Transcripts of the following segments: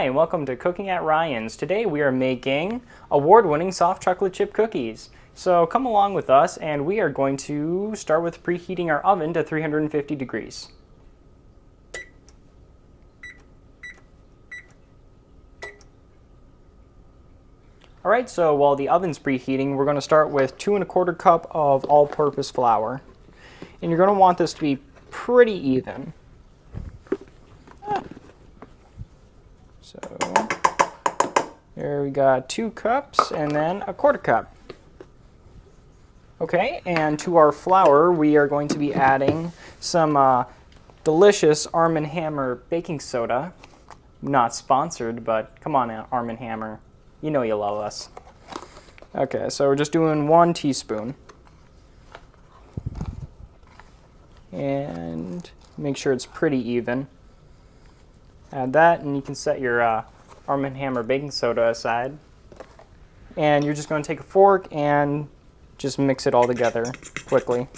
Hi, and welcome to Cooking at Ryan's. Today we are making award-winning soft chocolate chip cookies. So come along with us and we are going to start with preheating our oven to 350 degrees. Alright, so while the oven's preheating, we're going to start with 2 1/4 cup of all-purpose flour. And you're going to want this to be pretty even. So there we got 2 cups and then 1/4 cup. Okay, and to our flour we are going to be adding some delicious Arm & Hammer baking soda. Not sponsored, but come on, Arm & Hammer. You know you love us. Okay, so we're just doing 1 teaspoon. And make sure it's pretty even. Add that, and you can set your Arm & Hammer baking soda aside. And you're just going to take a fork and just mix it all together quickly.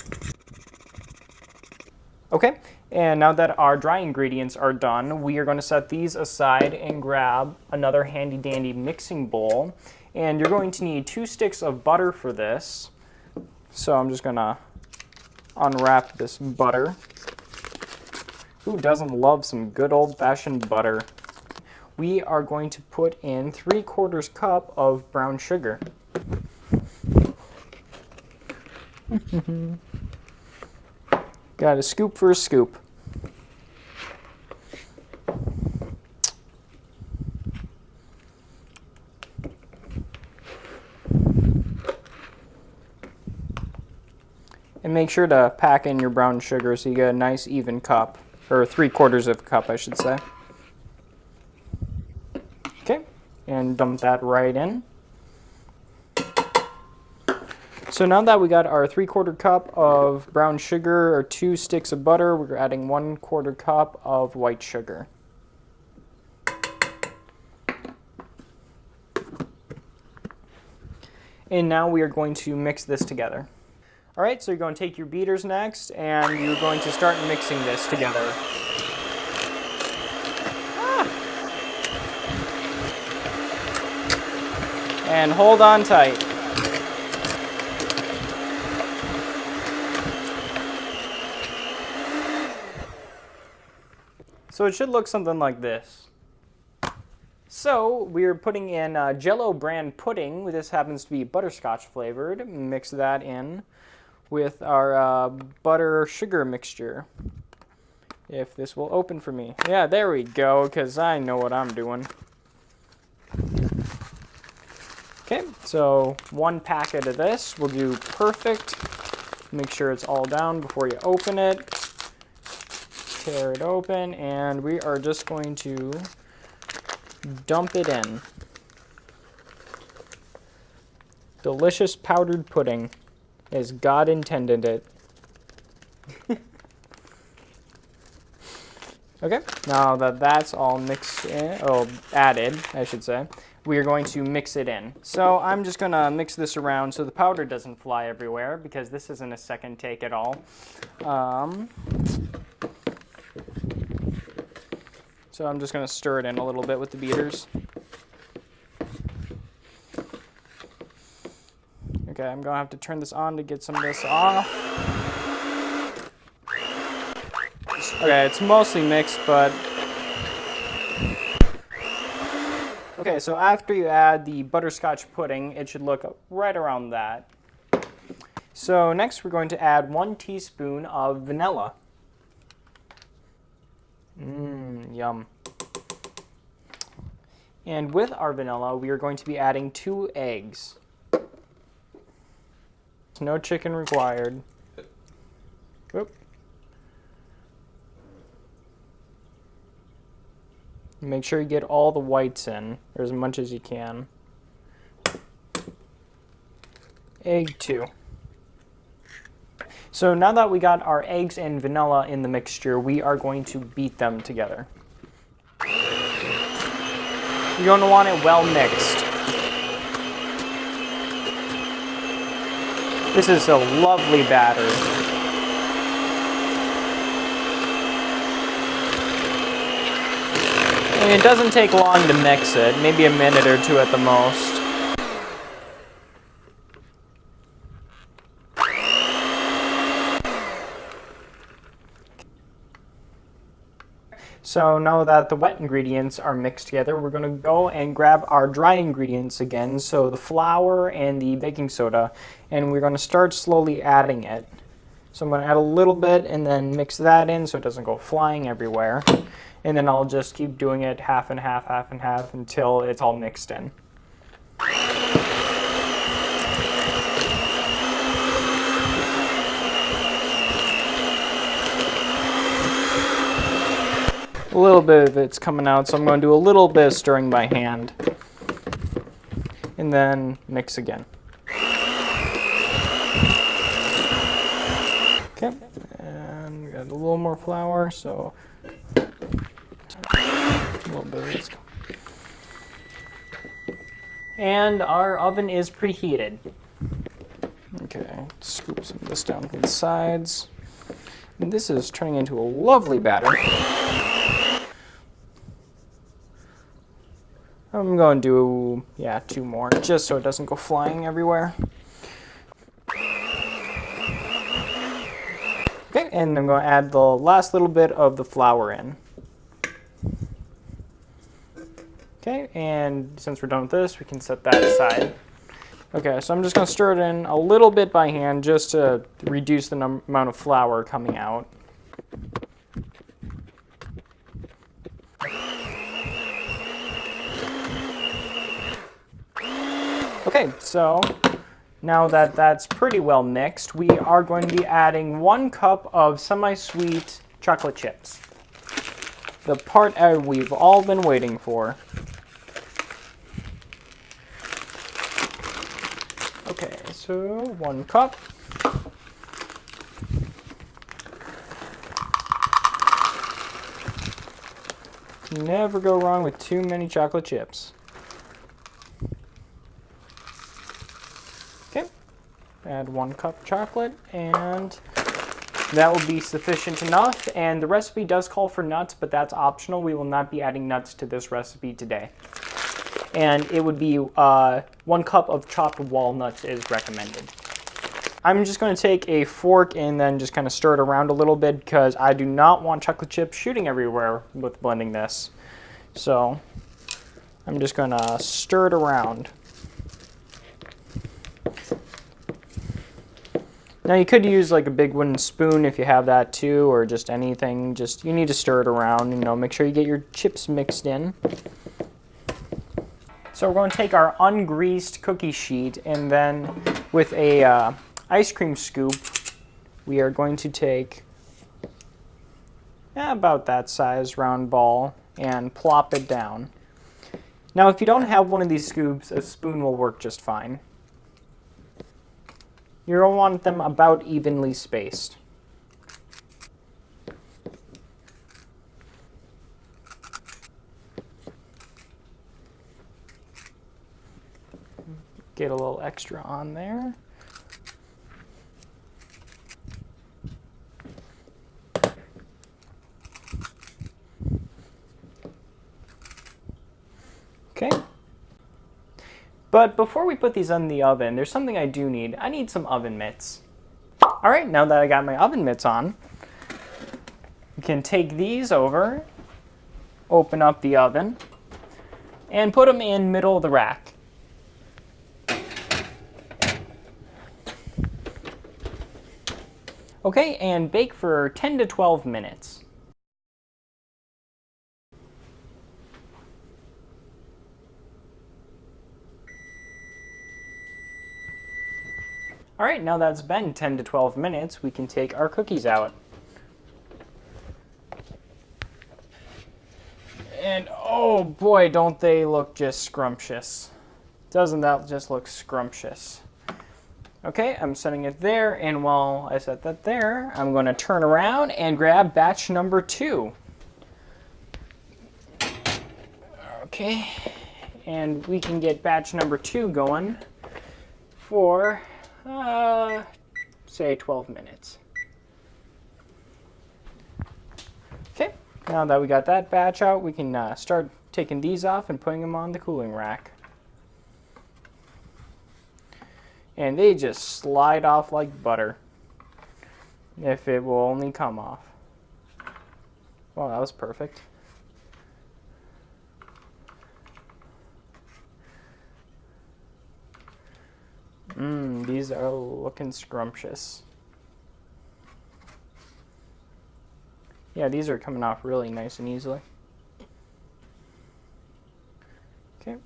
Okay, and now that our dry ingredients are done, we are going to set these aside and grab another handy dandy mixing bowl. And you're going to need 2 sticks of butter for this. So I'm just going to unwrap this butter. Who doesn't love some good old-fashioned butter? We are going to put in 3/4 cup of brown sugar. Got a scoop for a scoop. And make sure to pack in your brown sugar so you get a nice even cup, or 3/4 of a cup, I should say. Okay, and dump that right in. So now that we got our 3/4 cup of brown sugar or 2 sticks of butter, we're adding 1/4 cup of white sugar. And now we are going to mix this together. All right, so you're going to take your beaters next, and you're going to start mixing this together. And hold on tight. So it should look something like this. So we're putting in Jello brand pudding. This happens to be butterscotch flavored. Mix that in with our butter sugar mixture. If this will open for me. Yeah, there we go, because I know what I'm doing. Okay, so 1 packet of this will do perfect. Make sure it's all down before you open it. Tear it open, and we are just going to dump it in. Delicious powdered pudding, as God intended it. Okay, now that that's all mixed in, added, I should say, we are going to mix it in. So I'm just gonna mix this around so the powder doesn't fly everywhere, because this isn't a second take at all. So I'm just gonna stir it in a little bit with the beaters. Okay, I'm gonna have to turn this on to get some of this off. Okay, it's mostly mixed, but... Okay, so after you add the butterscotch pudding, it should look right around that. So next we're going to add 1 teaspoon of vanilla. Yum. And with our vanilla, we are going to be adding 2 eggs. No chicken required. Whoop. Make sure you get all the whites in, or as much as you can. Egg 2. So now that we got our eggs and vanilla in the mixture, we are going to beat them together. You're going to want it well mixed. This is a lovely batter. And it doesn't take long to mix it, maybe a minute or two at the most. So now that the wet ingredients are mixed together, we're going to go and grab our dry ingredients again, so the flour and the baking soda, and we're going to start slowly adding it. So I'm going to add a little bit and then mix that in so it doesn't go flying everywhere. And then I'll just keep doing it half and half until it's all mixed in. A little bit of it's coming out, so I'm going to do a little bit of stirring by hand. And then mix again. Okay, and got a little more flour, so a little bit of this. And our oven is preheated. Okay, scoop some of this down from the sides. And this is turning into a lovely batter. I'm going to do, 2 more, just so it doesn't go flying everywhere. Okay, and I'm going to add the last little bit of the flour in. Okay, and since we're done with this, we can set that aside. Okay, so I'm just going to stir it in a little bit by hand just to reduce the amount of flour coming out. Okay, so now that that's pretty well mixed, we are going to be adding 1 cup of semi-sweet chocolate chips. The part we've all been waiting for. Okay, so 1 cup. Never go wrong with too many chocolate chips. Okay, add 1 cup chocolate, and that will be sufficient enough. And the recipe does call for nuts, but that's optional. We will not be adding nuts to this recipe today. And it would be 1 cup of chopped walnuts is recommended. I'm just going to take a fork and then just kind of stir it around a little bit because I do not want chocolate chips shooting everywhere with blending this. So I'm just going to stir it around. Now you could use like a big wooden spoon if you have that too, or just anything. Just you need to stir it around, make sure you get your chips mixed in. So we're going to take our ungreased cookie sheet, and then with a ice cream scoop, we are going to take about that size round ball and plop it down. Now if you don't have one of these scoops, a spoon will work just fine. You're going to want them about evenly spaced. Get a little extra on there. Okay. But before we put these in the oven, there's something I do need. I need some oven mitts. All right, now that I got my oven mitts on, we can take these over, open up the oven, and put them in middle of the rack. Okay, and bake for 10 to 12 minutes. All right, now that's been 10 to 12 minutes, we can take our cookies out. And oh boy, don't they look just scrumptious. Doesn't that just look scrumptious? Okay, I'm setting it there, and while I set that there, I'm going to turn around and grab batch number 2. Okay, and we can get batch number 2 going for, say 12 minutes. Okay, now that we got that batch out, we can start taking these off and putting them on the cooling rack. And they just slide off like butter, if it will only come off. Well, that was perfect. These are looking scrumptious. Yeah, these are coming off really nice and easily. Okay.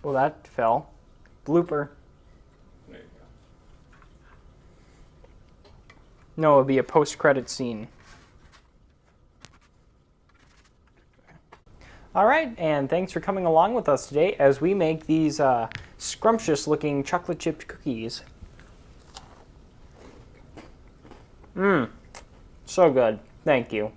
Well, that fell. Blooper. There you go. No, it'll be a post-credit scene. All right, and thanks for coming along with us today as we make these scrumptious-looking chocolate chip cookies. So good. Thank you.